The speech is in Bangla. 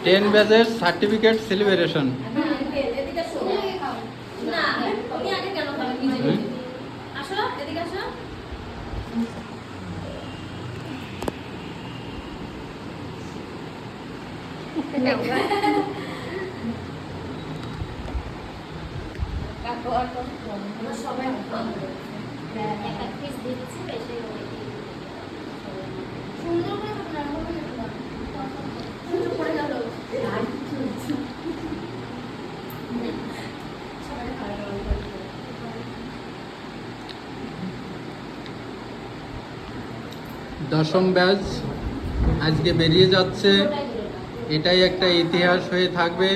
টেন ব্যাচের সার্টিফিকেট সেলিব্রেশন। দশম ব্যাচ আজকে বেরিয়ে যাচ্ছে, এটাই একটা ইতিহাস হয়ে থাকবে।